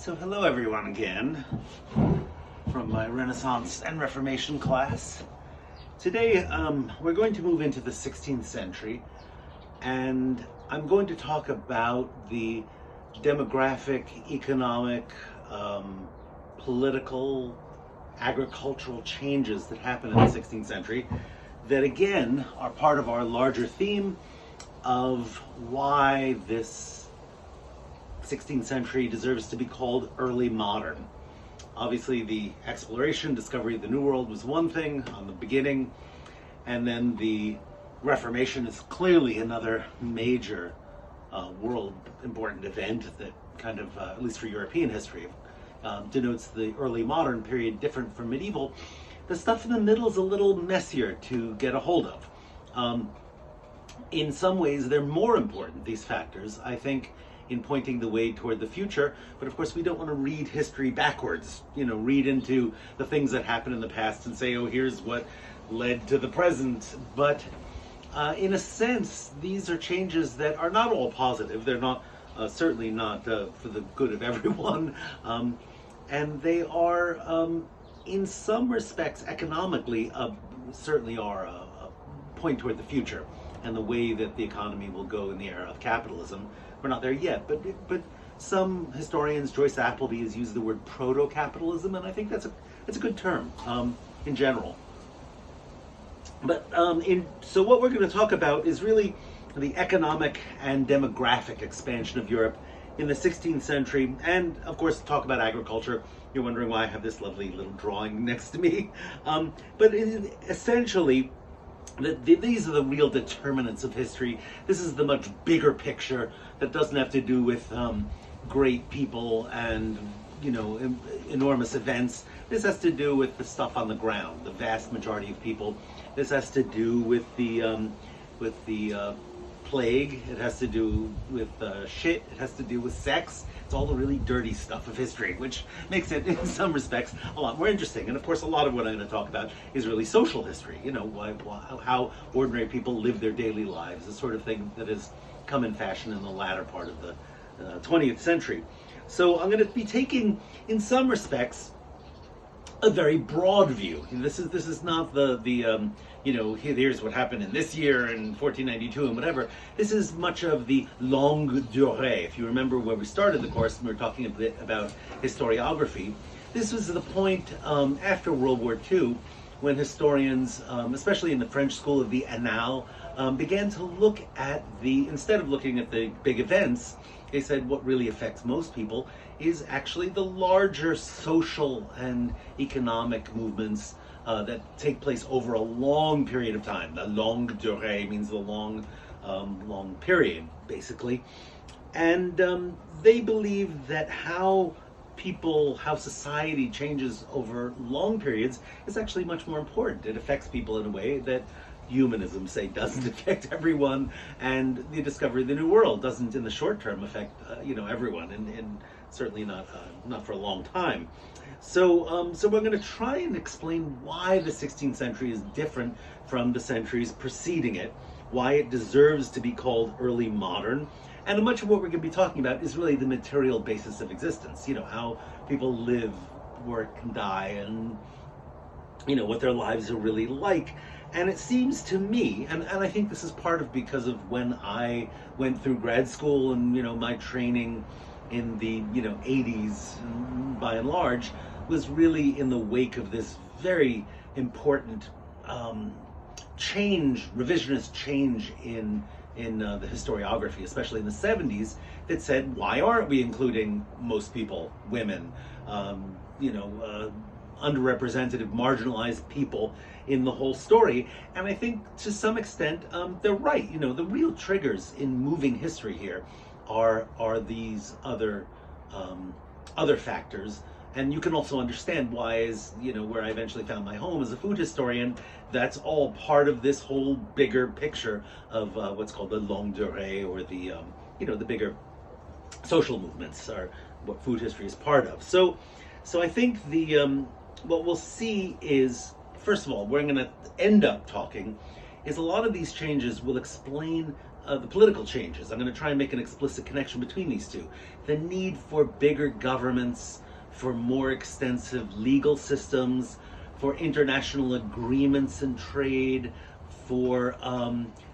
So hello everyone again from my Renaissance and Reformation class. Today we're going to move into the 16th century, and I'm going to talk about the demographic, economic, political, agricultural changes that happened in the 16th century that again are part of our larger theme of why this 16th century deserves to be called early modern. Obviously, the exploration, discovery of the New World was one thing on the beginning, and then the Reformation is clearly another major world important event that kind of, at least for European history, denotes the early modern period different from medieval. The stuff in the middle is a little messier to get a hold of. In some ways, they're more important, these factors, I think, in pointing the way toward the future. But of course, we don't want to read history backwards, read into the things that happened in the past and say, oh, here's what led to the present. But in a sense, these are changes that are not all positive. They're not, certainly not for the good of everyone. And they are, in some respects, economically, certainly are a point toward the future and the way that the economy will go in the era of capitalism. We're not there yet, but some historians, Joyce Appleby, has used the word proto-capitalism, and I think that's a good term in general. But so what we're going to talk about is really the economic and demographic expansion of Europe in the 16th century, and of course talk about agriculture. You're wondering why I have this lovely little drawing next to me, but essentially, these are the real determinants of history. This is the much bigger picture that doesn't have to do with great people and enormous events. This has to do with the stuff on the ground, the vast majority of people. This has to do with the plague. It has to do with shit. It has to do with sex. It's all the really dirty stuff of history, which makes it, in some respects, a lot more interesting. And of course, a lot of what I'm going to talk about is really social history. How ordinary people live their daily lives, the sort of thing that has come in fashion in the latter part of the 20th century. So I'm going to be taking, in some respects, a very broad view. This is not here's what happened in this year in 1492 and whatever. This is much of the longue durée. If you remember where we started the course, we were talking a bit about historiography. This was the point after World War II when historians, especially in the French school of the Annales, began to look at instead of looking at the big events, they said what really affects most people is actually the larger social and economic movements that take place over a long period of time. The longue durée means the long period, basically. And they believe that how society changes over long periods is actually much more important. It affects people in a way that humanism, say, doesn't affect everyone, and the discovery of the New World doesn't, in the short term, affect everyone, and certainly not for a long time. So we're going to try and explain why the 16th century is different from the centuries preceding it, why it deserves to be called early modern, and much of what we're going to be talking about is really the material basis of existence. How people live, work, and die, and what their lives are really like. And it seems to me, and I think this is part of because of when I went through grad school and my training in the 80s by and large was really in the wake of this very important revisionist change in the historiography, especially in the 70s, that said, why aren't we including most people, women, underrepresented, marginalized people in the whole story? And I think to some extent they're right. The real triggers in moving history here are these other factors. And you can also understand why, where I eventually found my home as a food historian, that's all part of this whole bigger picture of what's called the longue durée, or the bigger social movements are what food history is part of. So I think what we'll see is, first of all, we're going to end up talking is a lot of these changes will explain the political changes. I'm going to try and make an explicit connection between these two. The need for bigger governments, for more extensive legal systems, for international agreements and trade, for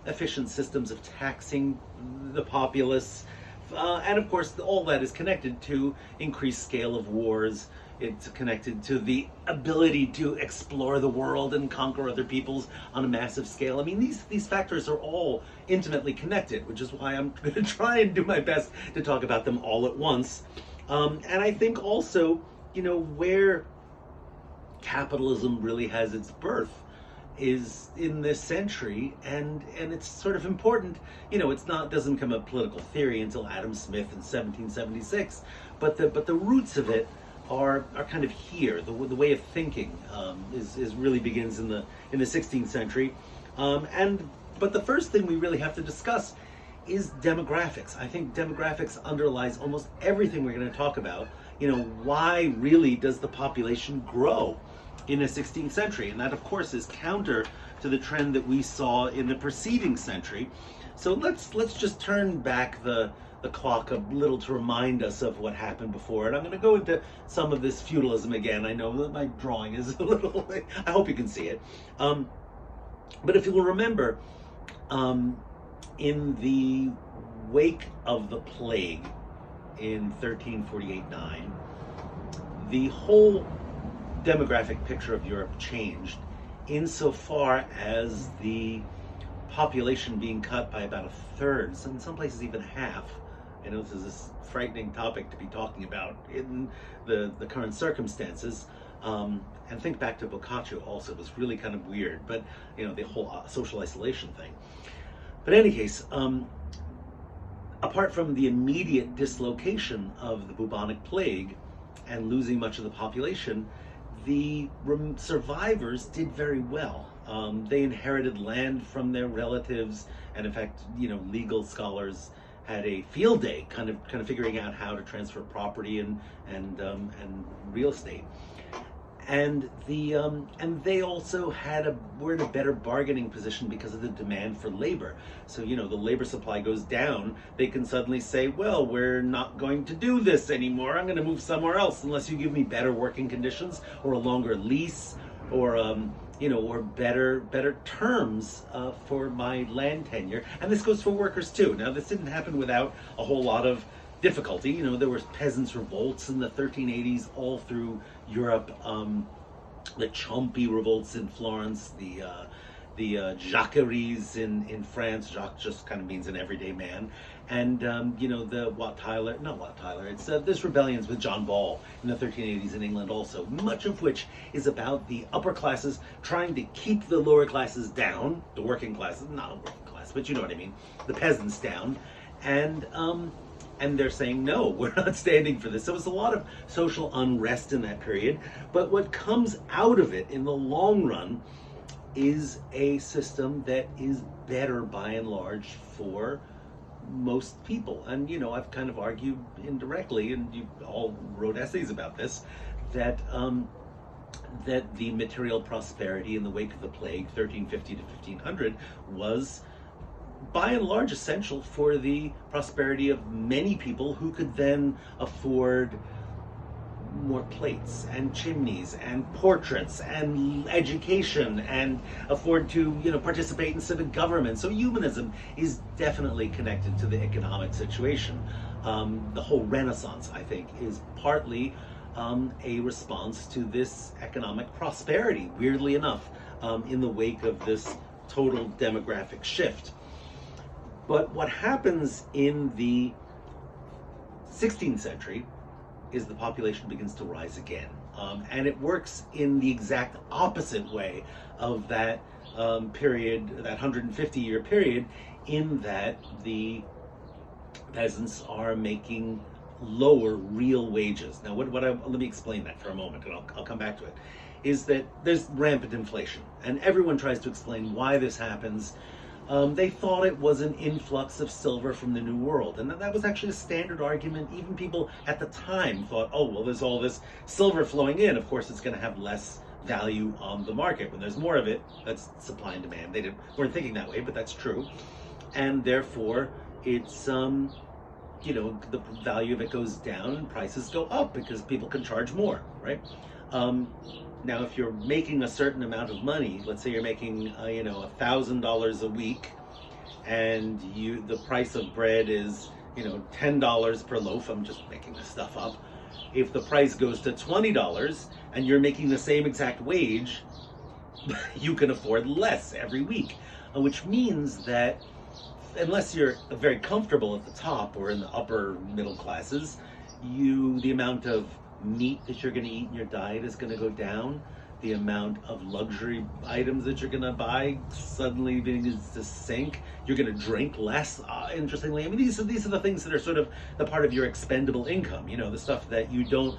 efficient systems of taxing the populace. And of course, all that is connected to increased scale of wars. It's connected to the ability to explore the world and conquer other peoples on a massive scale. I mean, these factors are all intimately connected, which is why I'm going to try and do my best to talk about them all at once. And I think also, where capitalism really has its birth is in this century, and it's sort of important. Doesn't become a political theory until Adam Smith in 1776, but the roots of it are kind of here. The way of thinking is really begins in the 16th century, but the first thing we really have to discuss is demographics. I think demographics underlies almost everything we're going to talk about. Why really does the population grow in the 16th century? And that, of course, is counter to the trend that we saw in the preceding century. So let's just turn back the clock a little to remind us of what happened before. And I'm going to go into some of this feudalism again. I know that my drawing is a little, I hope you can see it. But if you will remember, in the wake of the plague in 1348-9, the whole demographic picture of Europe changed insofar as the population being cut by about a third, in some places even half. I know this is a frightening topic to be talking about in the current circumstances. And think back to Boccaccio also. It was really kind of weird, but the whole social isolation thing. But in any case, apart from the immediate dislocation of the bubonic plague and losing much of the population, the survivors did very well. They inherited land from their relatives, and in fact, legal scholars had a field day, kind of figuring out how to transfer property and real estate. And they also were in a better bargaining position because of the demand for labor. So the labor supply goes down. They can suddenly say, well, we're not going to do this anymore. I'm going to move somewhere else unless you give me better working conditions or a longer lease or or better terms for my land tenure. And this goes for workers too. Now, this didn't happen without a whole lot of difficulty. There were peasants' revolts in the 1380s all through Europe. The Ciompi revolts in Florence, the Jacqueries in France. Jacques just kind of means an everyday man. And the Wat Tyler, not Wat Tyler, it's there's rebellions with John Ball in the 1380s in England also, much of which is about the upper classes trying to keep the lower classes down, the working classes, not a working class, but you know what I mean, the peasants down, and they're saying, no, we're not standing for this. So it's a lot of social unrest in that period, but what comes out of it in the long run is a system that is better by and large for most people. And I've kind of argued indirectly, and you all wrote essays about this, that the material prosperity in the wake of the plague, 1350 to 1500, was by and large essential for the prosperity of many people who could then afford more plates and chimneys and portraits and education and afford to participate in civic government. So humanism is definitely connected to the economic situation. The whole Renaissance, I think, is partly a response to this economic prosperity, weirdly enough, in the wake of this total demographic shift. But what happens in the 16th century is the population begins to rise again. And it works in the exact opposite way of that period, that 150-year period, in that the peasants are making lower real wages. Now, let me explain that for a moment, and I'll come back to it, is that there's rampant inflation, and everyone tries to explain why this happens. They thought it was an influx of silver from the New World, and that was actually a standard argument. Even people at the time thought, oh, well, there's all this silver flowing in. Of course, it's going to have less value on the market. When there's more of it, that's supply and demand. They weren't thinking that way, but that's true. and therefore it's the value of it goes down and prices go up because people can charge more, right? Now, if you're making a certain amount of money, let's say you're making $1,000 a week, and the price of bread is $10 per loaf. I'm just making this stuff up. If the price goes to $20 and you're making the same exact wage, you can afford less every week, which means that unless you're very comfortable at the top or in the upper middle classes, the amount of meat that you're going to eat in your diet is going to go down. The amount of luxury items that you're going to buy suddenly begins to sink. You're going to drink less. Interestingly, I mean, these are the things that are sort of the part of your expendable income. The stuff that you don't.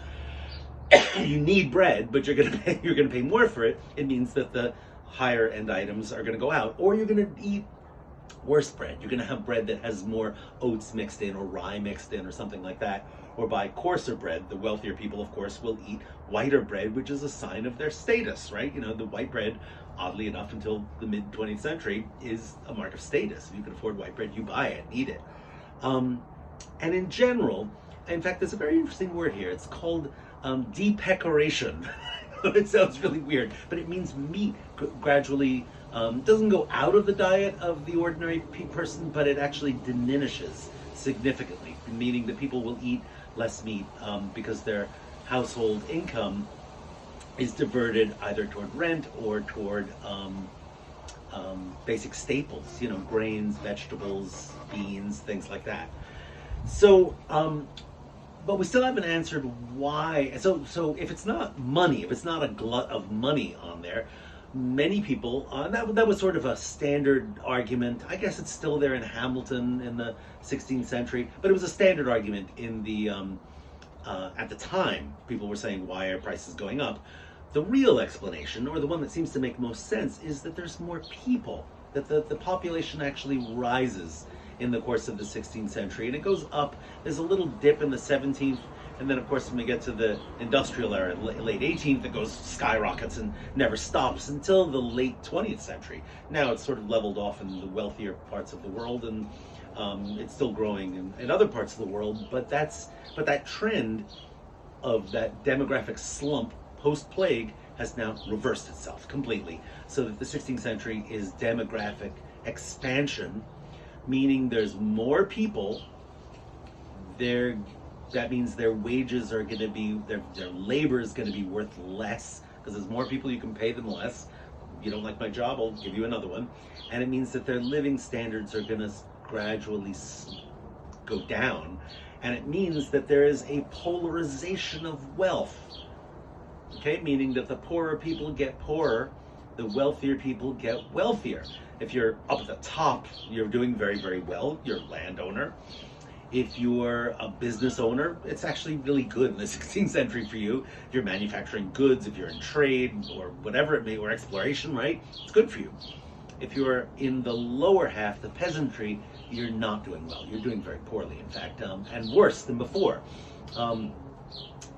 You need bread, but you're going to pay more for it. It means that the higher end items are going to go out, or you're going to eat worse bread. You're going to have bread that has more oats mixed in or rye mixed in or something like that. Or buy coarser bread. The wealthier people, of course, will eat whiter bread, which is a sign of their status, right? The white bread, oddly enough, until the mid-20th century, is a mark of status. If you can afford white bread, you buy it, eat it. And in general, in fact, there's a very interesting word here. It's called depecoration. It sounds really weird, but it means meat gradually doesn't go out of the diet of the ordinary person, but it actually diminishes significantly, meaning that people will eat less meat because their household income is diverted either toward rent or toward basic staples, grains, vegetables, beans, things like that. So, but we still haven't answered why. So if it's not money, if it's not a glut of money on there, many people, that was sort of a standard argument. I guess it's still there in Hamilton in the 16th century, but it was a standard argument in the at the time. People were saying, why are prices going up? The real explanation, or the one that seems to make most sense, is that there's more people, that the population actually rises in the course of the 16th century, and it goes up. There's a little dip in the 17th, and then of course when we get to the industrial era, late 18th, it goes skyrockets and never stops until the late 20th century. Now it's sort of leveled off in the wealthier parts of the world, and it's still growing in other parts of the world, but that trend of that demographic slump post-plague has now reversed itself completely, so that the 16th century is demographic expansion, meaning there's more people. That means their wages are going to be, their labor is going to be worth less, because there's more people, you can pay them less. You don't like my job, I'll give you another one. And it means that their living standards are going to gradually go down. And it means that there is a polarization of wealth. Okay, meaning that the poorer people get poorer, the wealthier people get wealthier. If you're up at the top, you're doing very, very well. You're a landowner. If you're a business owner, it's actually really good in the 16th century for you. If you're manufacturing goods, if you're in trade or whatever it may, or exploration, right? It's good for you. If you're in the lower half, the peasantry, you're not doing well. You're doing very poorly, in fact, and worse than before.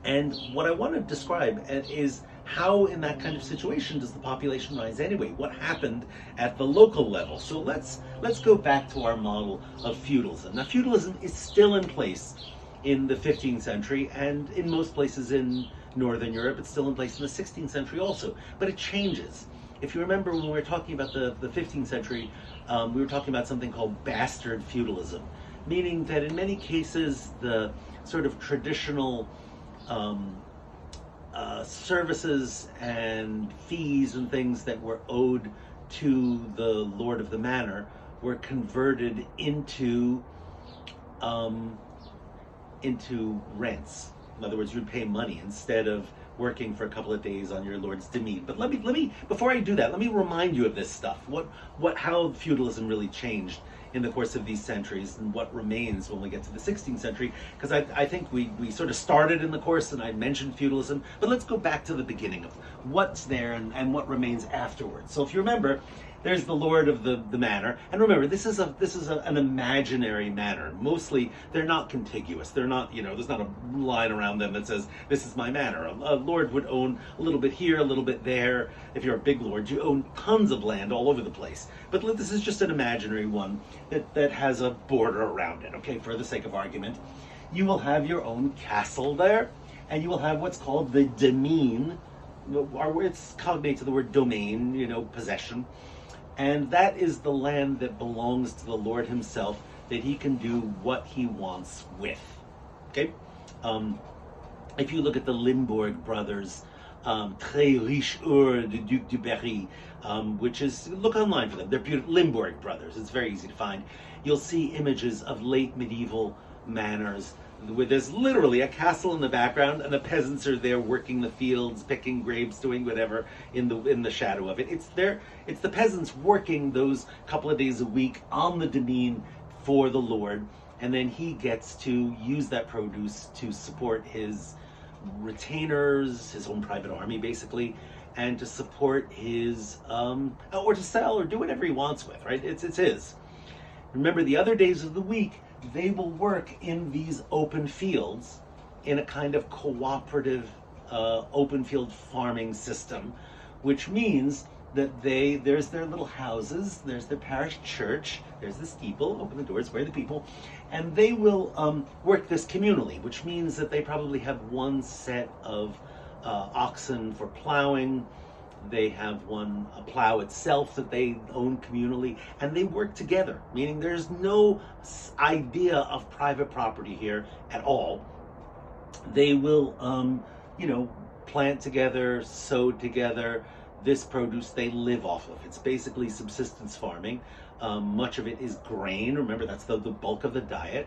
And what I want to describe is how in that kind of situation does the population rise anyway? What happened at the local level? So let's go back to our model of feudalism. Now, feudalism is still in place in the 15th century, and in most places in Northern Europe. It's still in place in the 16th century also, but it changes. If you remember, when we were talking about the 15th century, we were talking about something called bastard feudalism, meaning that in many cases the sort of traditional services and fees and things that were owed to the lord of the manor were converted into rents. In other words, you'd pay money instead of working for a couple of days on your lord's demesne. But let me before I do that, let me remind you of this stuff. How feudalism really changed in the course of these centuries, and what remains when we get to the 16th century, because I think we sort of started in the course and I mentioned feudalism, but let's go back to the beginning of what's there and what remains afterwards. So if you remember, there's the lord of the manor, and remember, this is an imaginary manor. Mostly, they're not contiguous. They're not, there's not a line around them that says, this is my manor. A lord would own a little bit here, a little bit there. If you're a big lord, you own tons of land all over the place. But this is just an imaginary one. that has a border around it, okay, for the sake of argument. You will have your own castle there, and you will have what's called the demesne, or it's cognate to the word domain, possession. And that is the land that belongs to the Lord himself, that he can do what he wants with. Okay? If you look at the Limbourg brothers, Très riche heure du Duc du Berry, which is, look online for them, they're beautiful, Limbourg brothers, it's very easy to find. You'll see images of late medieval manors where there's literally a castle in the background and the peasants are there working the fields, picking grapes, doing whatever in the shadow of it. It's the peasants working those couple of days a week on the demesne for the Lord, and then he gets to use that produce to support his retainers, his own private army basically, and to support his or to sell or do whatever he wants with, right? It's his. Remember, the other days of the week they will work in these open fields in a kind of cooperative open field farming system, which means that there's their little houses, there's their parish church, there's the steeple, open the doors, where the people, and they will work this communally, which means that they probably have one set of oxen for plowing. They have a plow itself that they own communally, and they work together, meaning there's no idea of private property here at all. They will, plant together, sow together. This produce they live off of. It's basically subsistence farming. Much of it is grain. Remember, that's the bulk of the diet.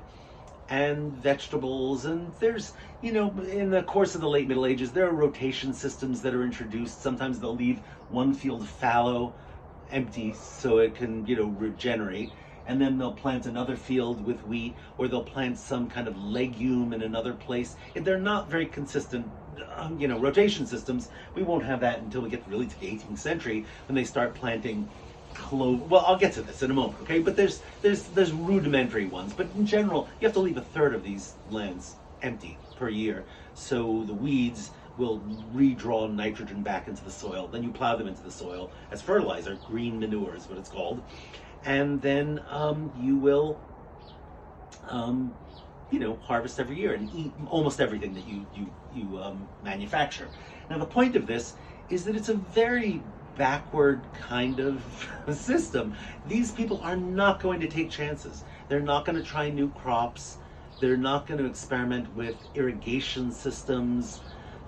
And vegetables, and there's, in the course of the late Middle Ages, there are rotation systems that are introduced. Sometimes they'll leave one field fallow, empty, so it can, regenerate. And then they'll plant another field with wheat, or they'll plant some kind of legume in another place. They're not very consistent, rotation systems. We won't have that until we get really to the 18th century, when they start planting clover. Well, I'll get to this in a moment, okay? But there's rudimentary ones. But in general, you have to leave a third of these lands empty per year, so the weeds will redraw nitrogen back into the soil. Then you plow them into the soil as fertilizer. Green manure is what it's called. And then you will, harvest every year and eat almost everything that you manufacture. Now, the point of this is that it's a very backward kind of system. These people are not going to take chances. They're not going to try new crops. They're not going to experiment with irrigation systems.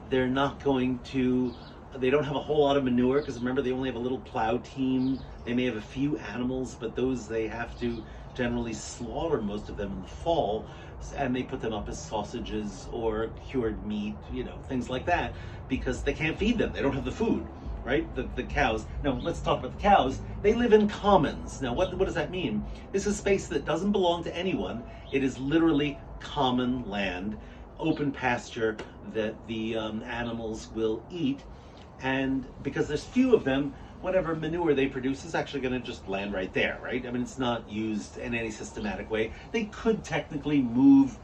They don't have a whole lot of manure, because remember, they only have a little plow team. They may have a few animals, but those they have to generally slaughter most of them in the fall, and they put them up as sausages or cured meat, things like that, because they can't feed them. They don't have the food, right? The cows. Now, let's talk about the cows. They live in commons. Now, what does that mean? This is space that doesn't belong to anyone. It is literally common land, open pasture that the animals will eat. And because there's few of them, whatever manure they produce is actually going to just land right there, right? I mean, it's not used in any systematic way. They could technically move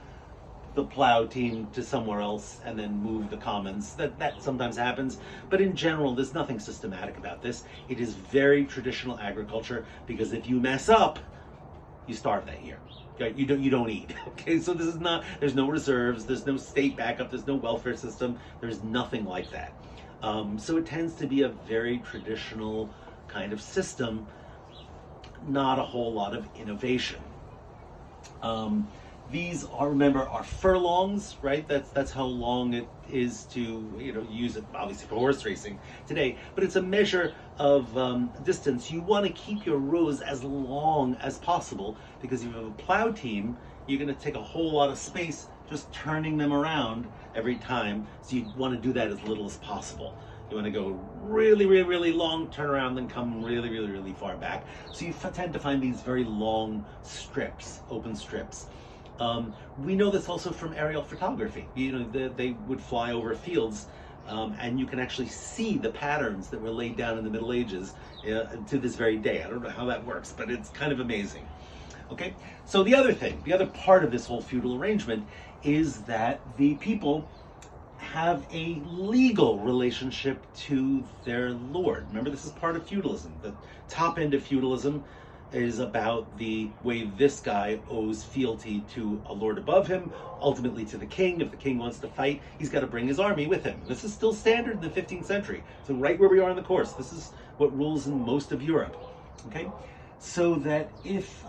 the plow team to somewhere else and then move the commons. That sometimes happens, but in general, there's nothing systematic about this. It is very traditional agriculture, because if you mess up, you starve that year. Okay? You don't eat. Okay, so there's no reserves, there's no state backup, there's no welfare system, there's nothing like that. So it tends to be a very traditional kind of system, not a whole lot of innovation. These are furlongs, right? That's how long it is to use it, obviously, for horse racing today. But it's a measure of distance. You want to keep your rows as long as possible, because if you have a plow team, you're going to take a whole lot of space just turning them around every time. So you want to do that as little as possible. You want to go really, really, really long, turn around, then come really, really, really far back. So you tend to find these very long strips, open strips. We know this also from aerial photography. They would fly over fields, and you can actually see the patterns that were laid down in the Middle Ages to this very day. I don't know how that works, but it's kind of amazing. Okay, so the other part of this whole feudal arrangement is that the people have a legal relationship to their lord. Remember, this is part of feudalism. The top end of feudalism is about the way this guy owes fealty to a lord above him, ultimately to the king. If the king wants to fight, he's got to bring his army with him. This is still standard in the 15th century. So right where we are in the course, this is what rules in most of Europe. Okay, so that if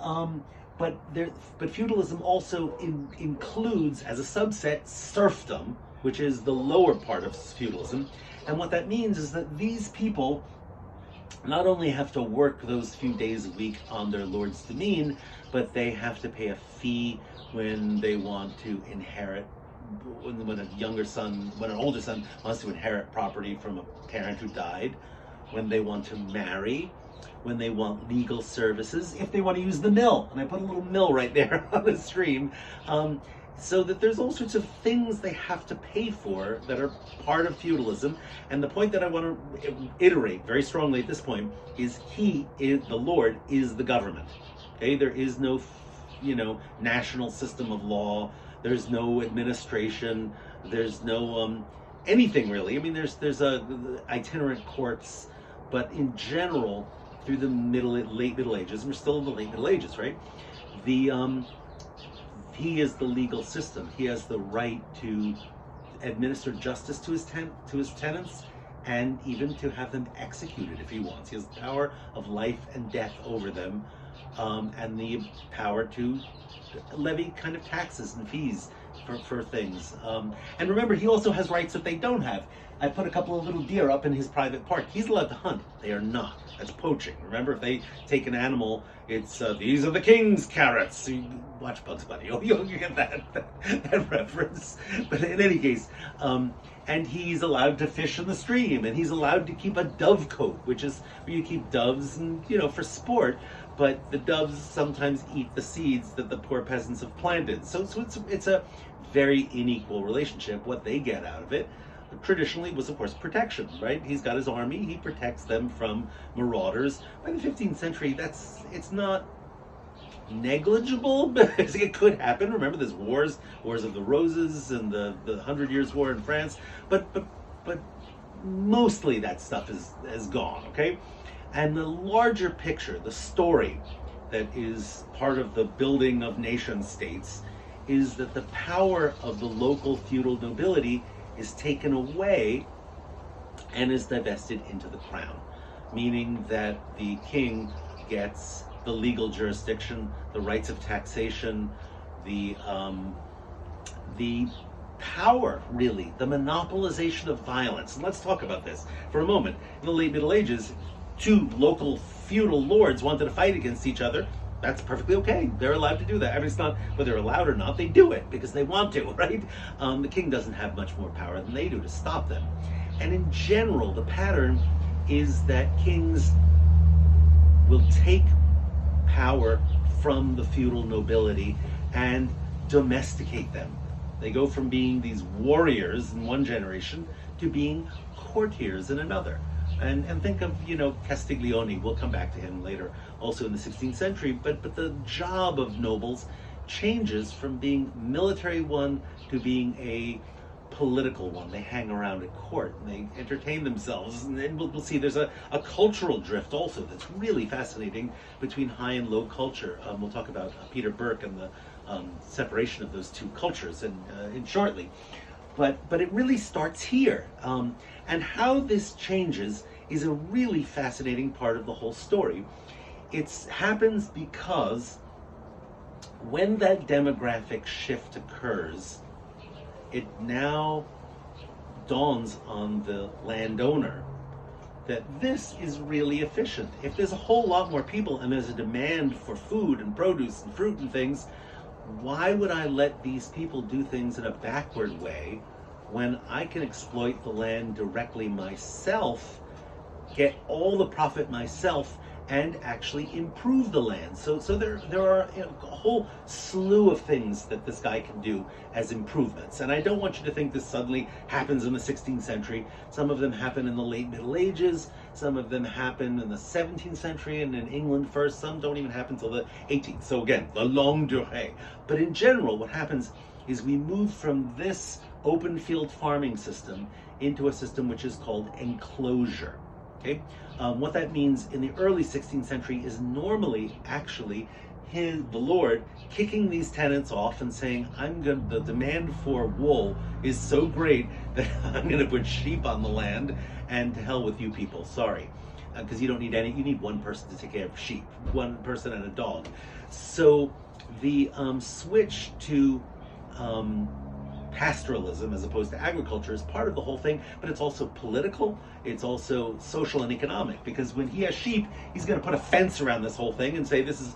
but feudalism also includes as a subset serfdom, which is the lower part of feudalism. And what that means is that these people not only have to work those few days a week on their lord's demesne, but they have to pay a fee when they want to inherit, when an older son wants to inherit property from a parent who died, when they want to marry, when they want legal services, if they want to use the mill. And I put a little mill right there on the stream. So that there's all sorts of things they have to pay for that are part of feudalism. And the point that I want to iterate very strongly at this point is the Lord is the government. Okay, there is no, national system of law. There's no administration. There's no anything really. I mean, there's a itinerant courts, but in general, through the late Middle Ages, and we're still in the late Middle Ages, right? He is the legal system. He has the right to administer justice to his tenants, and even to have them executed if he wants. He has the power of life and death over them, and the power to levy kind of taxes and fees for things. And remember, he also has rights that they don't have. I put a couple of little deer up in his private park. He's allowed to hunt. They are not. That's poaching. Remember, if they take an animal, it's these are the king's carrots. You watch Bugs Bunny. You'll get that reference. But in any case, and he's allowed to fish in the stream, and he's allowed to keep a dovecote, which is where you keep doves, and for sport. But the doves sometimes eat the seeds that the poor peasants have planted. So it's a very unequal relationship. What they get out of it traditionally was, of course, protection, right? He's got his army, he protects them from marauders. By the 15th century, it's not negligible, but it could happen. Remember, there's wars of the Roses and the 100 Years' War in France, but mostly that stuff is gone, okay? And the larger picture, the story that is part of the building of nation states, is that the power of the local feudal nobility is taken away and is divested into the crown, meaning that the king gets the legal jurisdiction, the rights of taxation, the power, really, the monopolization of violence. And let's talk about this for a moment. In the late Middle Ages, two local feudal lords wanted to fight against each other. That's perfectly okay. They're allowed to do that. I mean, it's not whether they're allowed or not. They do it because they want to, right? The king doesn't have much more power than they do to stop them. And in general, the pattern is that kings will take power from the feudal nobility and domesticate them. They go from being these warriors in one generation to being courtiers in another. And think of, Castiglione, we'll come back to him later, also in the 16th century, but the job of nobles changes from being military one to being a political one. They hang around at court and they entertain themselves, and then we'll see there's a cultural drift also that's really fascinating between high and low culture. We'll talk about Peter Burke and the separation of those two cultures in shortly. But it really starts here. And how this changes is a really fascinating part of the whole story. It happens because when that demographic shift occurs, it now dawns on the landowner that this is really efficient. If there's a whole lot more people and there's a demand for food and produce and fruit and things, why would I let these people do things in a backward way when I can exploit the land directly myself, get all the profit myself, and actually improve the land? So there are a whole slew of things that this guy can do as improvements. And I don't want you to think this suddenly happens in the 16th century. Some of them happen in the late Middle Ages. Some of them happen in the 17th century and in England first. Some don't even happen until the 18th. So again, the longue durée. But in general, what happens is we move from this open field farming system into a system which is called enclosure. Okay, what that means in the early 16th century is normally actually the Lord kicking these tenants off and saying, the demand for wool is so great that I'm going to put sheep on the land, and to hell with you people, sorry. Because you don't need you need one person to take care of sheep, one person and a dog. So the switch to pastoralism as opposed to agriculture is part of the whole thing, but it's also political, it's also social and economic, because when he has sheep, he's going to put a fence around this whole thing and say, this is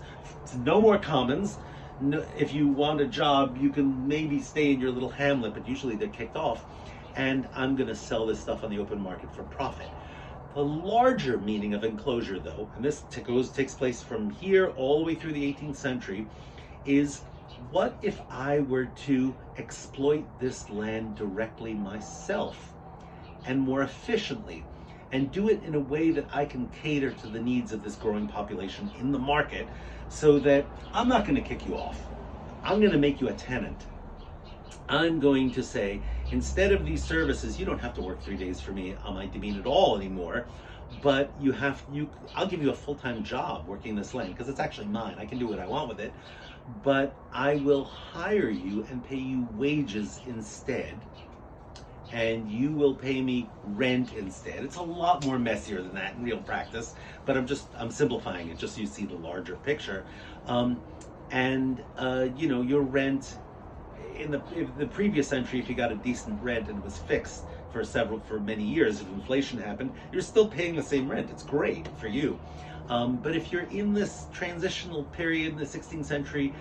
no more commons. No, if you want a job, you can maybe stay in your little hamlet, but usually they're kicked off, and I'm going to sell this stuff on the open market for profit. The larger meaning of enclosure, though, and this takes place from here all the way through the 18th century, is what if I were to exploit this land directly myself and more efficiently, and do it in a way that I can cater to the needs of this growing population in the market, so that I'm not going to kick you off. I'm going to make you a tenant. I'm going to say, instead of these services, you don't have to work 3 days for me on my demesne at all anymore, but I'll give you a full-time job working this land, because it's actually mine. I can do what I want with it, but I will hire you and pay you wages instead, and you will pay me rent instead. It's a lot more messier than that in real practice, but I'm simplifying it just so you see the larger picture. Your rent in the previous century, if you got a decent rent and it was fixed for many years, if inflation happened, you're still paying the same rent. It's great for you. But if you're in this transitional period in the 16th century,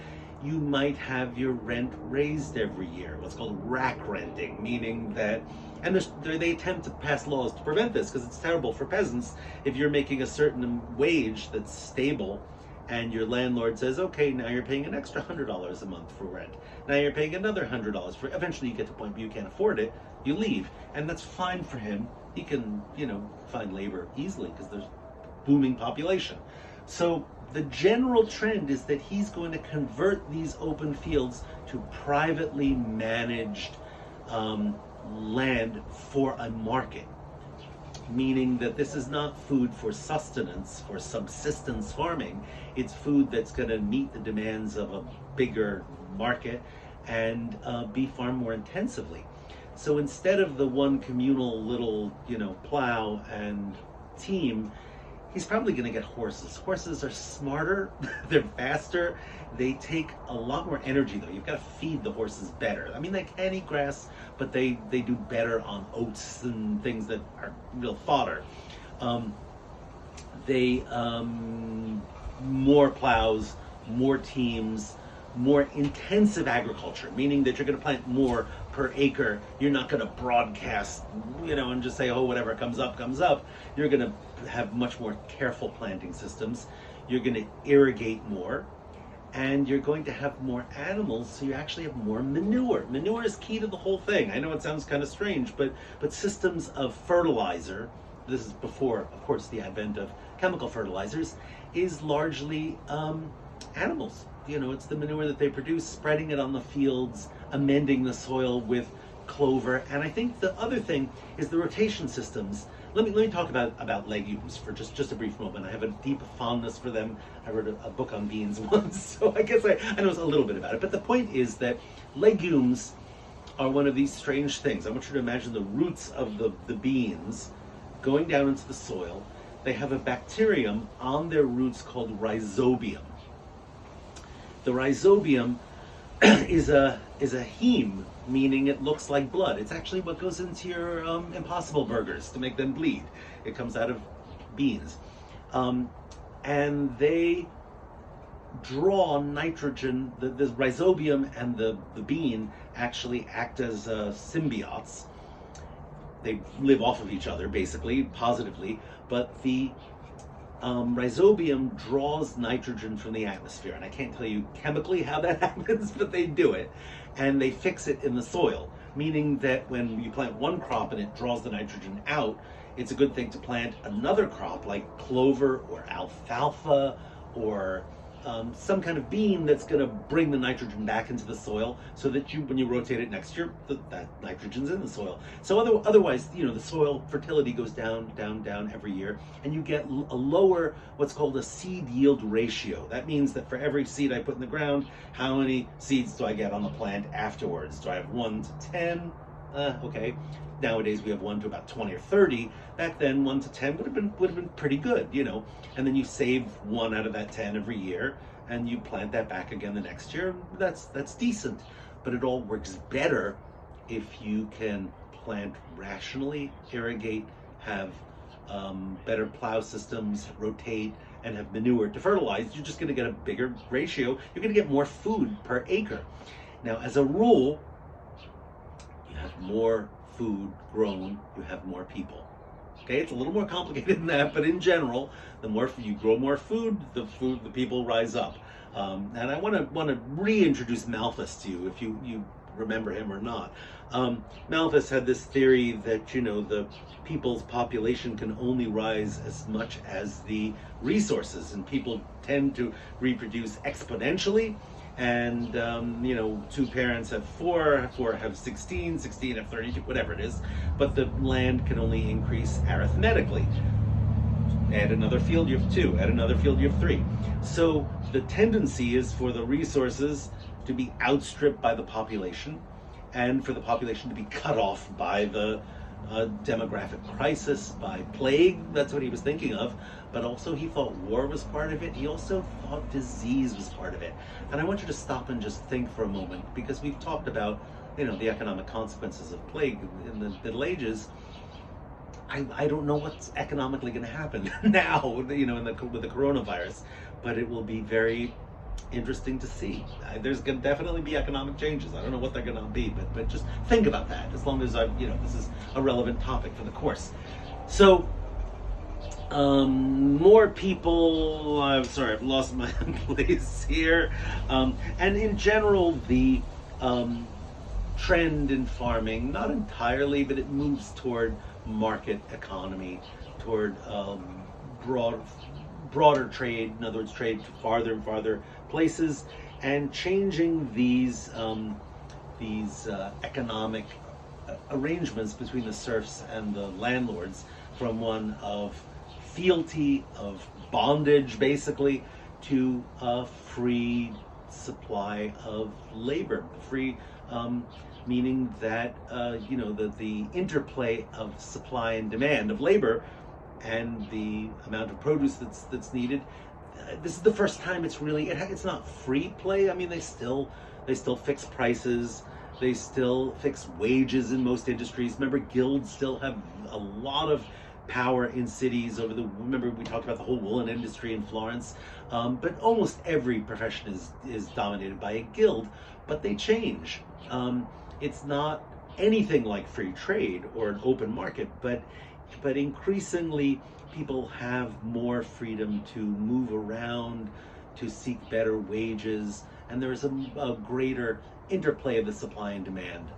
you might have your rent raised every year, what's called rack renting, meaning that, and they attempt to pass laws to prevent this, because it's terrible for peasants if you're making a certain wage that's stable, and your landlord says, okay, now you're paying an extra $100 a month for rent. Now you're paying another $100 for. Eventually, you get to the point where you can't afford it. You leave, and that's fine for him. He can, find labor easily because there's booming population. So the general trend is that he's going to convert these open fields to privately managed land for a market. Meaning that this is not food for sustenance, for subsistence farming. It's food that's going to meet the demands of a bigger market and be farmed more intensively. So instead of the one communal little, plow and team, he's probably going to get horses. Horses are smarter, they're faster, they take a lot more energy though. You've got to feed the horses better. I mean, they can eat grass, but they do better on oats and things that are real fodder. More plows, more teams, more intensive agriculture, meaning that you're going to plant more per acre. You're not going to broadcast, and just say, oh, whatever comes up, comes up. You're going to have much more careful planting systems. You're going to irrigate more, and you're going to have more animals, so you actually have more manure. Manure is key to the whole thing. I know it sounds kind of strange, but systems of fertilizer, this is before, of course, the advent of chemical fertilizers, is largely animals. It's the manure that they produce, spreading it on the fields, amending the soil with clover. And I think the other thing is the rotation systems. Let me talk about legumes for just a brief moment. I have a deep fondness for them. I wrote a book on beans once, so I guess I know a little bit about it. But the point is that legumes are one of these strange things. I want you to imagine the roots of the beans going down into the soil. They have a bacterium on their roots called rhizobium. The rhizobium is a heme, meaning it looks like blood. It's actually what goes into your Impossible burgers to make them bleed. It comes out of beans. And they draw nitrogen. The rhizobium and the bean actually act as symbiotes. They live off of each other, basically, positively, but the rhizobium draws nitrogen from the atmosphere, and I can't tell you chemically how that happens, but they do it, and they fix it in the soil, meaning that when you plant one crop and it draws the nitrogen out, it's a good thing to plant another crop like clover or alfalfa or some kind of beam that's going to bring the nitrogen back into the soil, so that when you rotate it next year, that nitrogen's in the soil. So otherwise, the soil fertility goes down, down, down every year, and you get a lower, what's called a seed yield ratio. That means that for every seed I put in the ground, how many seeds do I get on the plant afterwards? Do I have 1 to 10? Okay. Nowadays we have 1 to about 20 or 30. Back then 1 to 10 would have been pretty good, And then you save 1 out of that 10 every year, and you plant that back again the next year. That's decent, but it all works better if you can plant rationally, irrigate, have better plow systems, rotate, and have manure to fertilize. You're just going to get a bigger ratio. You're going to get more food per acre. Now, as a rule, you have more food grown, you have more people. Okay, it's a little more complicated than that, but in general, the more you grow more food, the people rise up. And I want to reintroduce Malthus to you, if you remember him or not. Malthus had this theory that the people's population can only rise as much as the resources, and people tend to reproduce exponentially. And 2 parents have 4 have 16 have 32, whatever it is, but the land can only increase arithmetically. Add another field, you have 2. Add another field, you have 3. So the tendency is for the resources to be outstripped by the population, and for the population to be cut off by the demographic crisis, by plague. That's what he was thinking of. But also he thought war was part of it. He also thought disease was part of it. And I want you to stop and just think for a moment, because we've talked about the economic consequences of plague in the Middle Ages. I don't know what's economically going to happen now, with the coronavirus, but it will be very interesting to see. There's going to definitely be economic changes. I don't know what they're going to be, but just think about that. As long as this is a relevant topic for the course. So, more people. I'm sorry, I've lost my place here. And in general, the trend in farming, not entirely, but it moves toward market economy, toward broader trade. In other words, trade to farther and farther places, and changing these economic arrangements between the serfs and the landlords from one of fealty, of bondage, basically, to a free supply of labor. Free meaning that the interplay of supply and demand of labor and the amount of produce that's needed. This is the first time it's not free play. I mean, they still fix prices, they still fix wages in most industries. Remember, guilds still have a lot of power in cities. Remember we talked about the whole woolen industry in Florence, but almost every profession is dominated by a guild. But they change. It's not anything like free trade or an open market, but increasingly people have more freedom to move around, to seek better wages, and there is a greater interplay of the supply and demand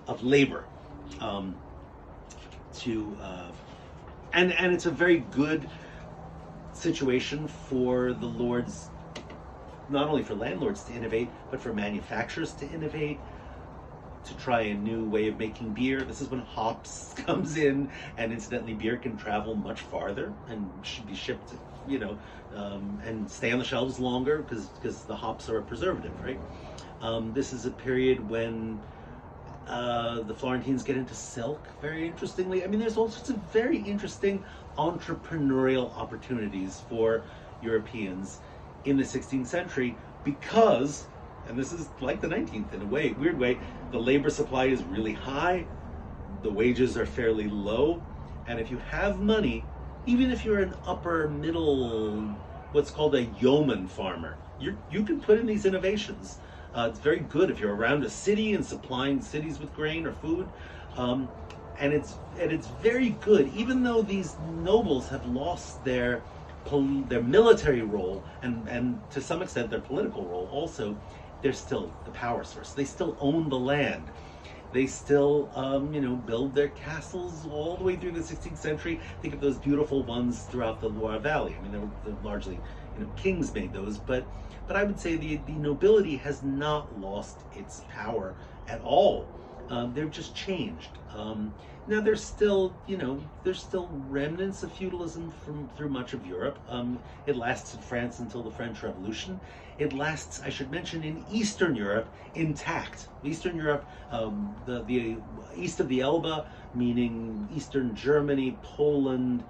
of labor. And it's a very good situation for the lords, not only for landlords to innovate, but for manufacturers to innovate, to try a new way of making beer. This is when hops comes in, and incidentally beer can travel much farther and should be shipped, and stay on the shelves longer because the hops are a preservative, right? This is a period when the Florentines get into silk, very interestingly. I mean, there's all sorts of very interesting entrepreneurial opportunities for Europeans in the 16th century because, and this is like the 19th in a weird way, the labor supply is really high, the wages are fairly low, and if you have money, even if you're an upper middle, what's called a yeoman farmer, you can put in these innovations. It's very good if you're around a city and supplying cities with grain or food, and it's very good, even though these nobles have lost their military role and to some extent their political role also. They're still the power source. They still own the land. They still, build their castles all the way through the 16th century. Think of those beautiful ones throughout the Loire Valley. I mean, they're largely, kings made those, but I would say the nobility has not lost its power at all. They've just changed. Now there's still remnants of feudalism through much of Europe. It lasts in France until the French Revolution. It lasts, I should mention, in Eastern Europe intact. Eastern Europe, the east of the Elbe, meaning Eastern Germany, Poland,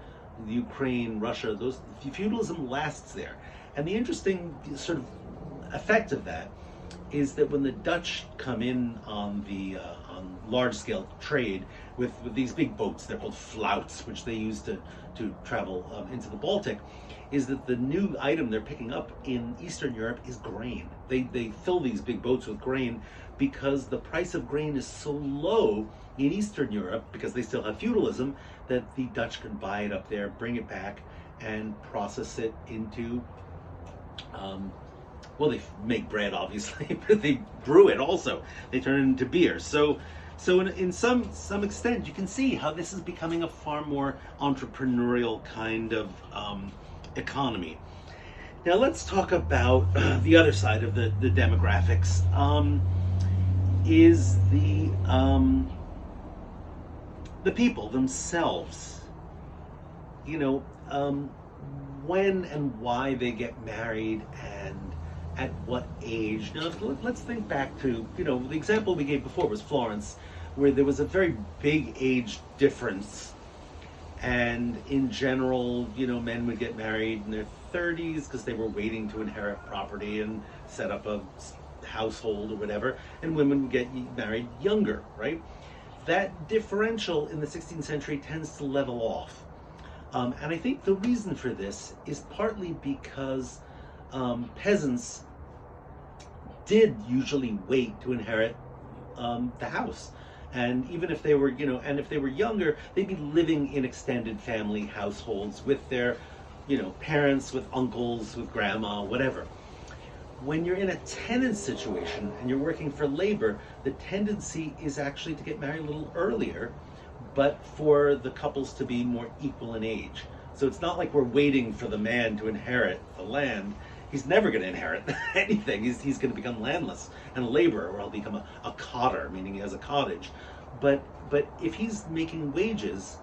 Ukraine, Russia. Those feudalism lasts there. And the interesting sort of effect of that is that when the Dutch come in on the on large-scale trade with these big boats, they're called flouts, which they use to travel into the Baltic, is that the new item they're picking up in Eastern Europe is grain. They fill these big boats with grain because the price of grain is so low in Eastern Europe, because they still have feudalism, that the Dutch can buy it up there, bring it back, and process it into well, they make bread, obviously, but they brew it also. They turn it into beer. So in some extent, you can see how this is becoming a far more entrepreneurial kind of economy. Now let's talk about the other side of the demographics. Is the people themselves. When and why they get married and at what age. Now, let's think back to, the example we gave before was Florence, where there was a very big age difference. And in general, men would get married in their 30s because they were waiting to inherit property and set up a household or whatever. And women would get married younger, right? That differential in the 16th century tends to level off. And I think the reason for this is partly because peasants did usually wait to inherit the house. And even if they were, and if they were younger, they'd be living in extended family households with their, parents, with uncles, with grandma, whatever. When you're in a tenant situation and you're working for labor, the tendency is actually to get married a little earlier, but for the couples to be more equal in age. So it's not like we're waiting for the man to inherit the land. He's never going to inherit anything. He's going to become landless and a laborer, or he'll become a cotter, meaning he has a cottage. But if he's making wages,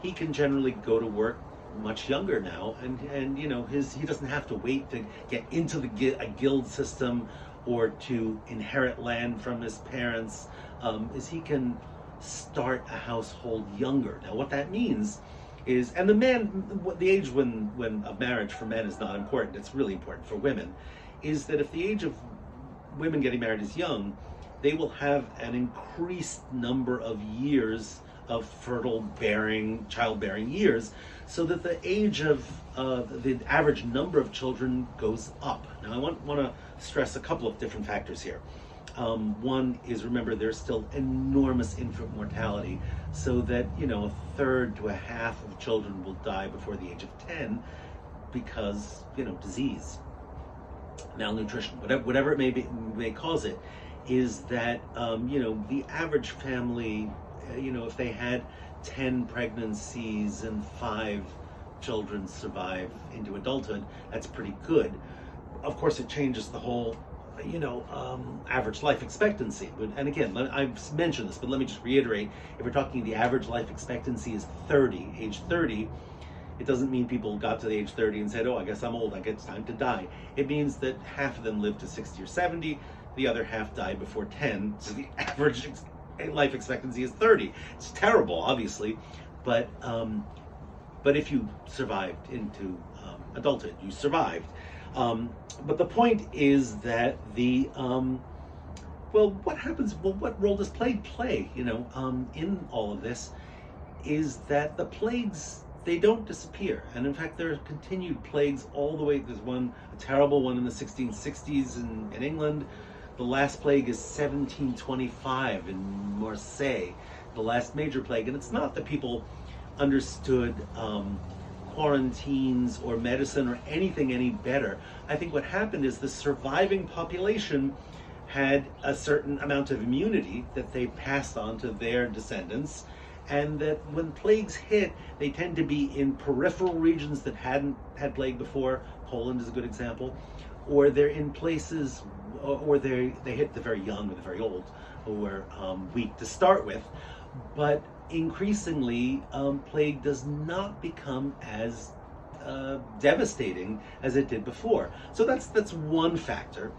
he can generally go to work much younger now, and he doesn't have to wait to get into a guild system or to inherit land from his parents. Is he can start a household younger. Now, what that means is, and the age when of marriage for men is not important, it's really important for women, is that if the age of women getting married is young, they will have an increased number of years of childbearing years, so that the age of the average number of children goes up. Now, I want to stress a couple of different factors here. One is, remember, there's still enormous infant mortality, so that a third to a half of children will die before the age of 10 because disease, malnutrition, whatever it may cause it. Is that the average family, if they had 10 pregnancies and 5 children survive into adulthood, that's pretty good. Of course, it changes the whole average life expectancy. And again, I've mentioned this, but let me just reiterate. If we're talking the average life expectancy is age 30, it doesn't mean people got to the age 30 and said, oh, I guess I'm old, I guess it's time to die. It means that half of them lived to 60 or 70, the other half died before 10, so the average life expectancy is 30. It's terrible, obviously, but if you survived into adulthood, you survived. But the point is that what happens? Well, what role does plague play? In all of this, is that the plagues, they don't disappear, and in fact, there are continued plagues all the way. There's a terrible one in the 1660s in England. The last plague is 1725 in Marseille, the last major plague, and it's not that people understood quarantines or medicine or anything any better. I think what happened is the surviving population had a certain amount of immunity that they passed on to their descendants, and that when plagues hit, they tend to be in peripheral regions that hadn't had plague before. Poland is a good example. Or they're in places, or they hit the very young or the very old, who were weak to start with. But increasingly, plague does not become as devastating as it did before. So that's one factor.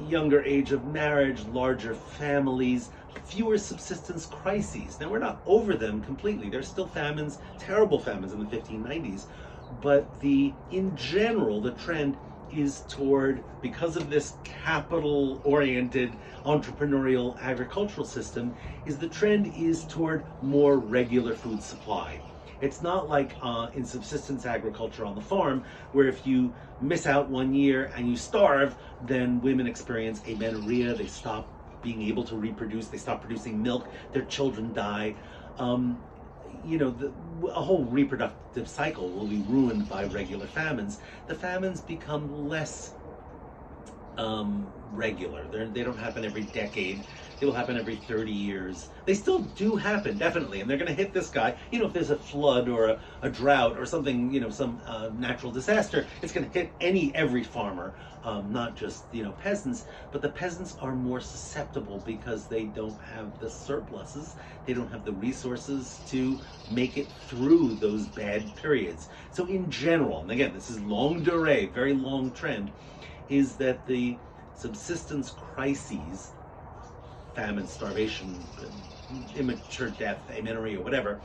Younger age of marriage, larger families, fewer subsistence crises. Now, we're not over them completely. There's still famines, terrible famines in the 1590s, but in general, the trend is toward, because of this capital-oriented entrepreneurial agricultural system, the trend is toward more regular food supply. It's not like in subsistence agriculture on the farm, where if you miss out 1 year and you starve, then women experience amenorrhea, they stop being able to reproduce, they stop producing milk, their children die. A whole reproductive cycle will be ruined by regular famines. The famines become less regular. They don't happen every decade. They will happen every 30 years. They still do happen, definitely, and they're going to hit this guy. If there's a flood or a drought or something, some natural disaster, it's going to hit every farmer, not just peasants. But the peasants are more susceptible because they don't have the surpluses. They don't have the resources to make it through those bad periods. So in general, and again, this is longue durée, very long trend, is that the subsistence crises, famine, starvation, immature death, amenorrhea, whatever,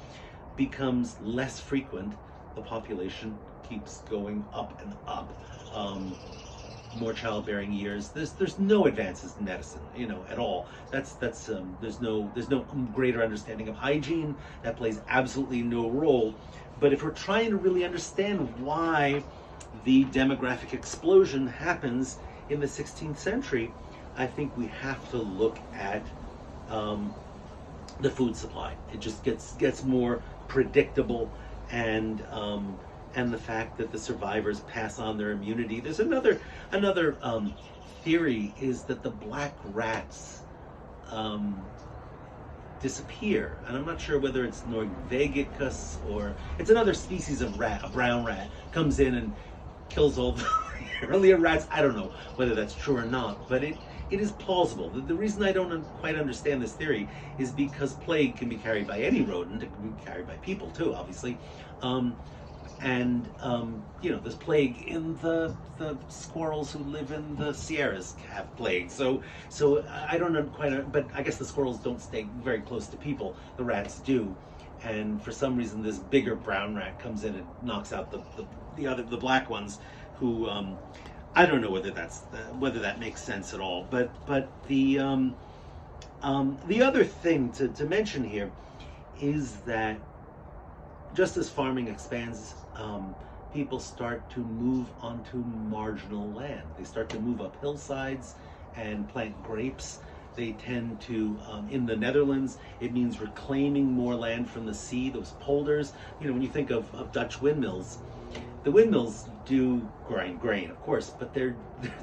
becomes less frequent. The population keeps going up and up. More childbearing years. There's no advances in medicine, at all. There's no greater understanding of hygiene. That plays absolutely no role. But if we're trying to really understand why the demographic explosion happens in the 16th century, I think we have to look at the food supply. It just gets more predictable, and the fact that the survivors pass on their immunity. There's another theory, is that the black rats disappear, and I'm not sure whether it's Norvegicus or it's another species of rat. A brown rat comes in and kills all the earlier rats. I don't know whether that's true or not, but it is plausible. The reason I don't quite understand this theory is because plague can be carried by any rodent. It can be carried by people too, obviously. There's plague in the squirrels who live in the Sierras have plague. So I don't know quite, but I guess the squirrels don't stay very close to people. The rats do. And for some reason, this bigger brown rat comes in and knocks out the black ones, who I don't know whether that makes sense at all. But the other thing to mention here is that just as farming expands, people start to move onto marginal land. They start to move up hillsides and plant grapes. They tend to, in the Netherlands, it means reclaiming more land from the sea, those polders. When you think of Dutch windmills, the windmills do grind grain, of course, but they're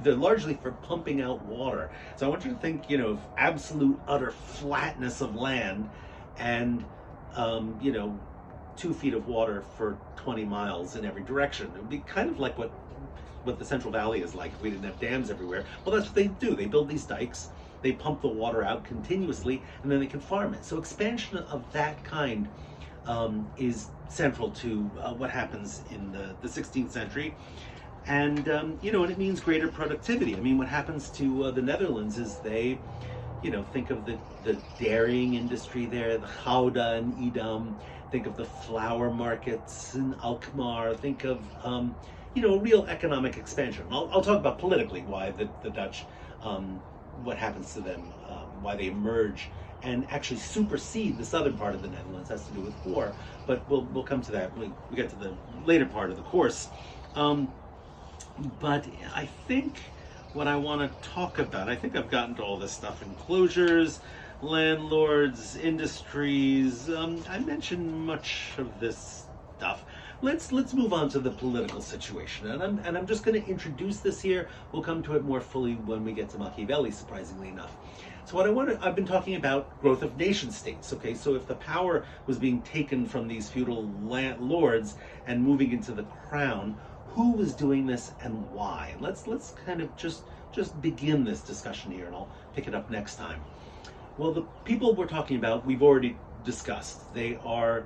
largely for pumping out water. So I want you to think, of absolute utter flatness of land, and 2 feet of water for 20 miles in every direction. It would be kind of like what the Central Valley is like if we didn't have dams everywhere. Well, that's what they do. They build these dikes, they pump the water out continuously, and then they can farm it. So expansion of that kind is central to what happens in the 16th century. And, and it means greater productivity. I mean, what happens to the Netherlands is they, think of the dairying industry there, the Gouda and Edam. Think of the flour markets in Alkmaar. Think of, real economic expansion. I'll talk about politically why the Dutch, what happens to them, why they emerge and actually supersede the southern part of the Netherlands. Has to do with war, but we'll come to that when we get to the later part of the course. But I think what I want to talk about, I think I've gotten to all this stuff: enclosures, landlords, industries. I mentioned much of this stuff. let's move on to the political situation, and I'm just going to introduce this here. We'll come to it more fully when we get to Machiavelli, surprisingly enough. So I've been talking about growth of nation states. Okay, so if the power was being taken from these feudal lords and moving into the crown, who was doing this and why? Let's kind of just begin this discussion here, and I'll pick it up next time. Well, the people we're talking about, we've already discussed. They are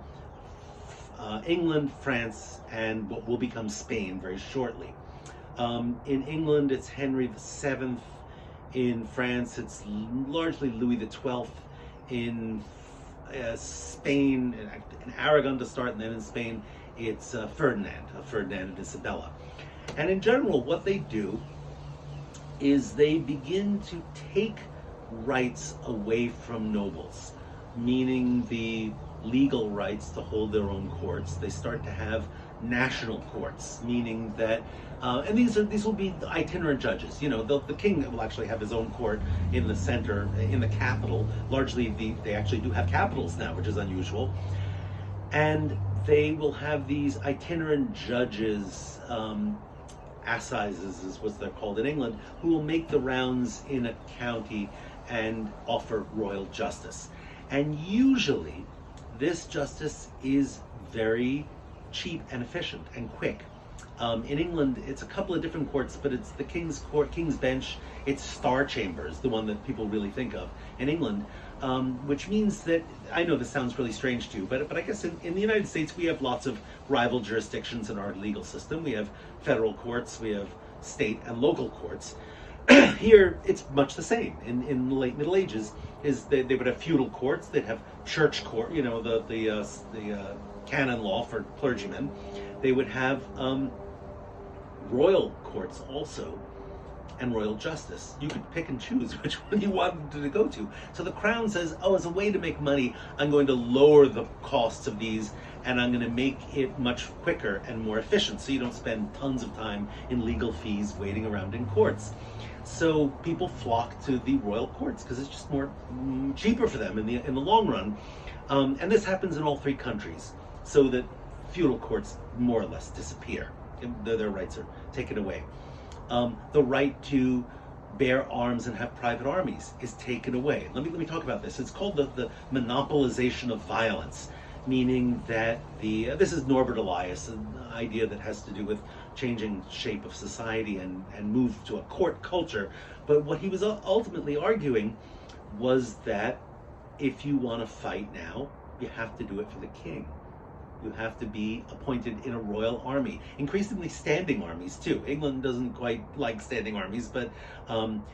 England, France, and what will become Spain very shortly. In England, it's Henry VII. In France, it's largely Louis XII. In Spain, in Aragon to start, and then in Spain, it's Ferdinand and Isabella. And in general, what they do is they begin to take rights away from nobles, meaning the legal rights to hold their own courts. They start to have national courts, meaning that, and these will be itinerant judges. You know, the king will actually have his own court in the center, in the capital. Largely, they actually do have capitals now, which is unusual. And they will have these itinerant judges, assizes is what they're called in England, who will make the rounds in a county and offer royal justice. And usually, this justice is very cheap and efficient and quick. In England, it's a couple of different courts, but it's the King's Court, King's Bench. It's Star Chambers, the one that people really think of in England, which means that, I know this sounds really strange to you, but I guess in the United States, we have lots of rival jurisdictions in our legal system. We have federal courts, we have state and local courts. Here, it's much the same. In the late Middle Ages, they would have feudal courts. They'd have church court, you know, the canon law for clergymen. They would have royal courts also, and royal justice. You could pick and choose which one you wanted to go to. So the crown says, oh, as a way to make money, I'm going to lower the costs of these, and I'm going to make it much quicker and more efficient, so you don't spend tons of time in legal fees waiting around in courts. So people flock to the royal courts because it's just more cheaper for them in the long run. And this happens in all three countries, so that feudal courts more or less disappear. Their rights are taken away. The right to bear arms and have private armies is taken away. Let me talk about this. It's called the monopolization of violence, meaning that this is Norbert Elias, an idea that has to do with changing shape of society and move to a court culture. But what he was ultimately arguing was that if you want to fight now, you have to do it for the king. You have to be appointed in a royal army, increasingly standing armies too. England doesn't quite like standing armies, but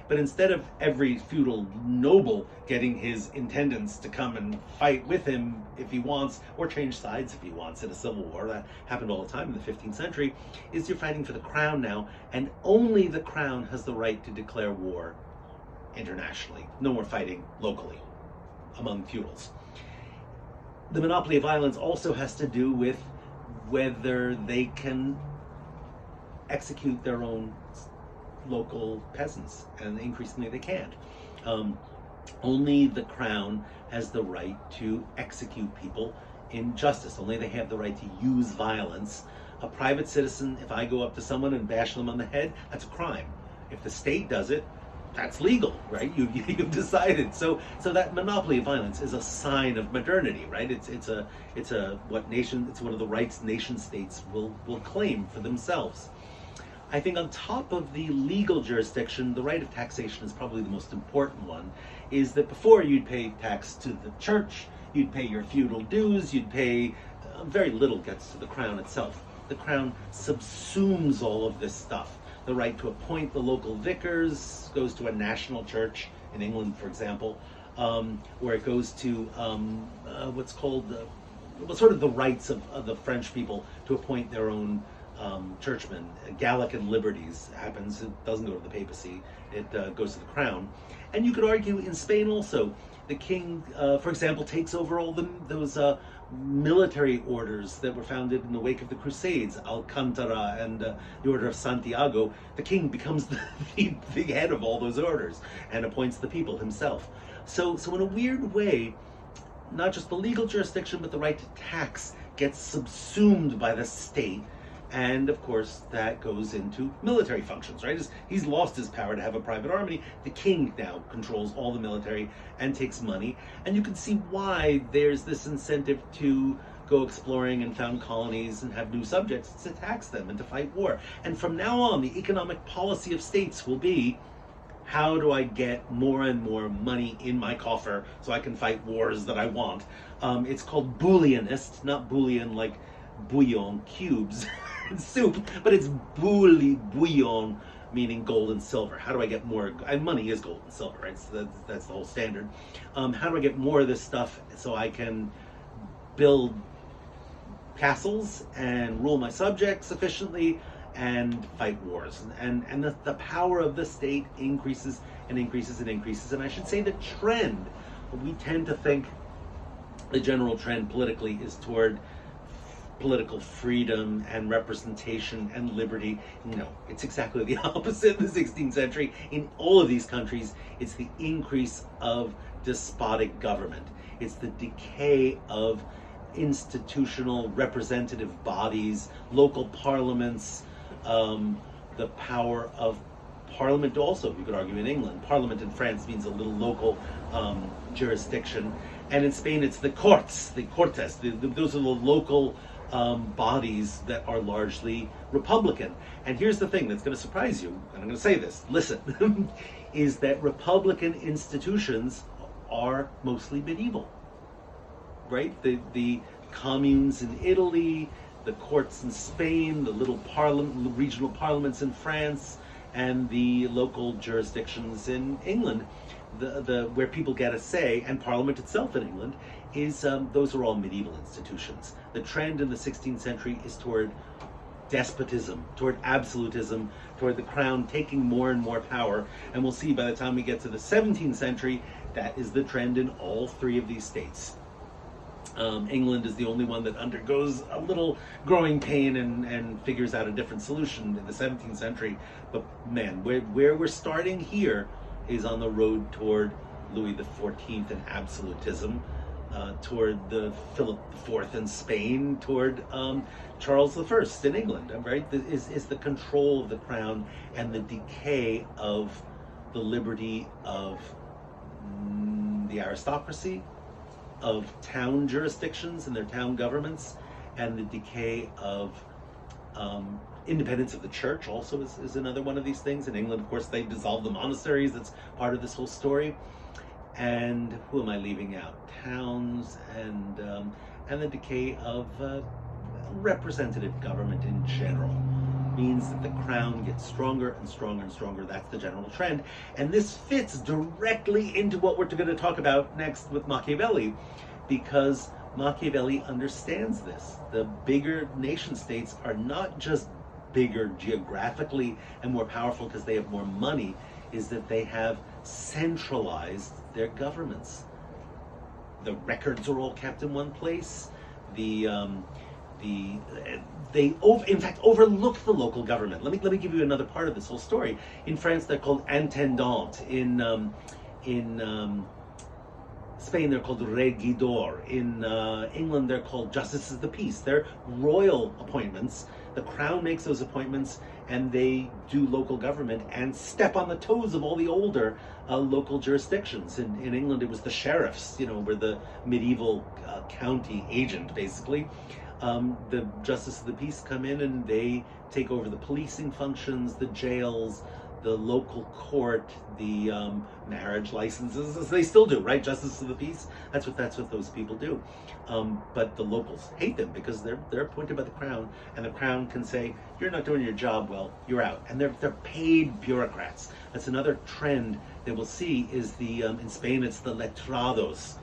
instead of every feudal noble getting his intendants to come and fight with him if he wants, or change sides if he wants in a civil war, that happened all the time in the 15th century, is you're fighting for the crown now, and only the crown has the right to declare war internationally. No more fighting locally among feudals. The monopoly of violence also has to do with whether they can execute their own local peasants, and increasingly they can't. Only the crown has the right to execute people in justice. Only they have the right to use violence. A private citizen, if I go up to someone and bash them on the head, that's a crime. If the state does it, that's legal, right? You've decided. So that monopoly of violence is a sign of modernity, right? It's one of the rights nation states will claim for themselves. I think on top of the legal jurisdiction, the right of taxation is probably the most important one. Is that before you'd pay tax to the church, you'd pay your feudal dues, you'd pay very little gets to the crown itself. The crown subsumes all of this stuff. The right to appoint the local vicars goes to a national church in England, for example, where it goes to what's called sort of the rights of the French people to appoint their own churchmen. Gallican liberties happens. It doesn't go to the papacy. It goes to the crown. And you could argue in Spain also, the king, for example, takes over all those military orders that were founded in the wake of the Crusades, Alcantara and the Order of Santiago. The king becomes the head of all those orders and appoints the people himself. So in a weird way, not just the legal jurisdiction, but the right to tax gets subsumed by the state. And of course, that goes into military functions, right? He's lost his power to have a private army. The king now controls all the military and takes money. And you can see why there's this incentive to go exploring and found colonies and have new subjects to tax them and to fight war. And from now on, the economic policy of states will be, how do I get more and more money in my coffer so I can fight wars that I want? It's called Booleanist, not Boolean like bouillon cubes and soup, but it's bouillon, meaning gold and silver. How do I get more? Money is gold and silver, right? So that's the whole standard. How do I get more of this stuff so I can build castles and rule my subjects efficiently and fight wars? And the power of the state increases and increases and increases. And I should say the trend, we tend to think the general trend politically is toward political freedom and representation and liberty. No, it's exactly the opposite in the 16th century. In all of these countries, it's the increase of despotic government. It's the decay of institutional representative bodies, local parliaments, the power of parliament also, you could argue, in England. Parliament in France means a little local jurisdiction. And in Spain, it's the cortes, those are the local bodies that are largely Republican. And here's the thing that's going to surprise you, and I'm going to say this, listen, is that Republican institutions are mostly medieval, right? The communes in Italy, the courts in Spain, the little regional parliaments in France, and the local jurisdictions in England, the where people get a say, and Parliament itself in England, is those are all medieval institutions. The trend in the 16th century is toward despotism, toward absolutism, toward the crown taking more and more power. And we'll see by the time we get to the 17th century, that is the trend in all three of these states. England is the only one that undergoes a little growing pain and figures out a different solution in the 17th century. But man, where we're starting here is on the road toward Louis XIV and absolutism, toward the Philip IV in Spain, toward Charles I in England, right? Is the control of the crown and the decay of the liberty of the aristocracy, of town jurisdictions and their town governments, and the decay of independence of the church also is another one of these things. In England, of course, they dissolved the monasteries. That's part of this whole story. And who am I leaving out? Towns and the decay of representative government in general means that the crown gets stronger and stronger and stronger. That's the general trend. And this fits directly into what we're going to talk about next with Machiavelli, because Machiavelli understands this. The bigger nation states are not just bigger geographically and more powerful because they have more money, is that they have centralized their governments. The records are all kept in one place. They in fact overlook the local government. Let me give you another part of this whole story. In France, they're called intendant. In Spain, they're called regidor. In England, they're called justices of the peace. They're royal appointments. The crown makes those appointments, and they do local government and step on the toes of all the older local jurisdictions. In England, it was the sheriffs, were the medieval county agent, basically. The justice of the peace come in and they take over the policing functions, the jails, the local court, the marriage licenses, as they still do, right? Justice of the peace. That's what those people do. But the locals hate them because they're appointed by the crown, and the crown can say, "You're not doing your job well, you're out." And they're paid bureaucrats. That's another trend that we'll see. Is in Spain it's the letrados.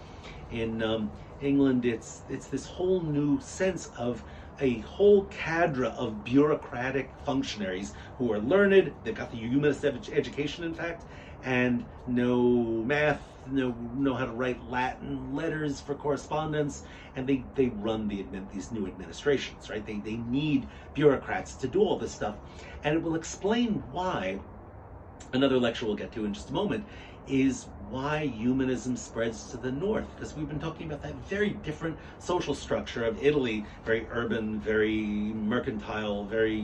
In England, it's this whole new sense of a whole cadre of bureaucratic functionaries who are learned. They've got the humanist education, in fact, and know math, know how to write Latin letters for correspondence, and they run these new administrations, right? They need bureaucrats to do all this stuff, and it will explain why. Another lecture we'll get to in just a moment is why humanism spreads to the north, because we've been talking about that very different social structure of Italy, very urban, very mercantile, very,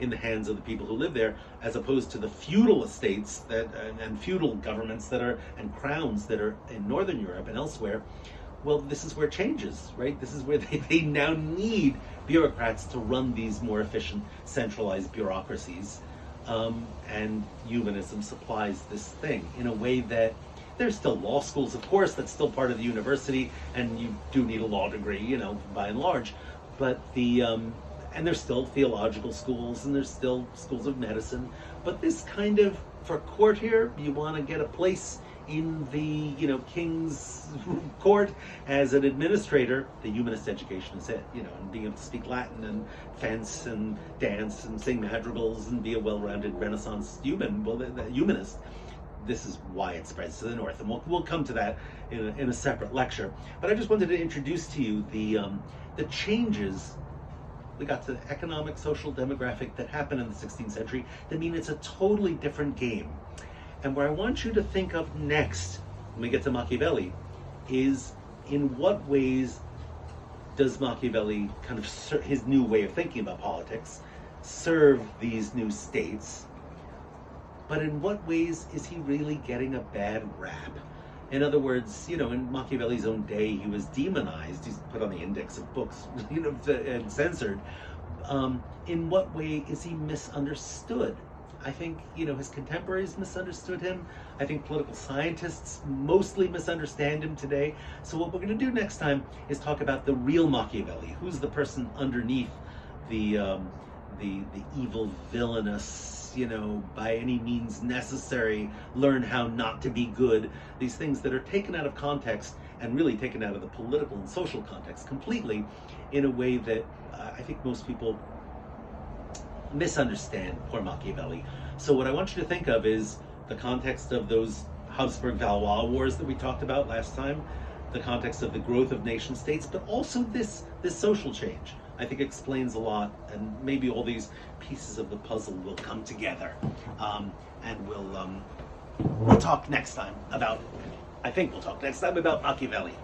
in the hands of the people who live there, as opposed to the feudal estates that and feudal governments that are, and crowns that are in Northern Europe and elsewhere. Well, this is where it changes, right? This is where they now need bureaucrats to run these more efficient, centralized bureaucracies. And humanism supplies this thing in a way that there's still law schools, of course, that's still part of the university, and you do need a law degree, by and large. But and there's still theological schools, and there's still schools of medicine. But this kind of, for court here, you want to get a place in the, king's court as an administrator. The humanist education is it, and being able to speak Latin and fence and dance and sing madrigals and be a well-rounded Renaissance human, the humanist. This is why it spreads to the north, and we'll come to that in a separate lecture. But I just wanted to introduce to you the changes. We got to the economic, social, demographic that happened in the 16th century that mean it's a totally different game. And what I want you to think of next, when we get to Machiavelli, is in what ways does Machiavelli, kind of his new way of thinking about politics, serve these new states? But in what ways is he really getting a bad rap? In other words, in Machiavelli's own day, he was demonized. He's put on the index of books, and censored. In what way is he misunderstood? I think, his contemporaries misunderstood him. I think political scientists mostly misunderstand him today. So what we're going to do next time is talk about the real Machiavelli. Who's the person underneath the evil, villainous, by any means necessary, learn how not to be good. These things that are taken out of context and really taken out of the political and social context completely, in a way that I think most people misunderstand poor Machiavelli. So what I want you to think of is the context of those Habsburg-Valois wars that we talked about last time, the context of the growth of nation states, but also this social change. I think explains a lot, and maybe all these pieces of the puzzle will come together. And we'll talk next time about, I think we'll talk next time about Machiavelli.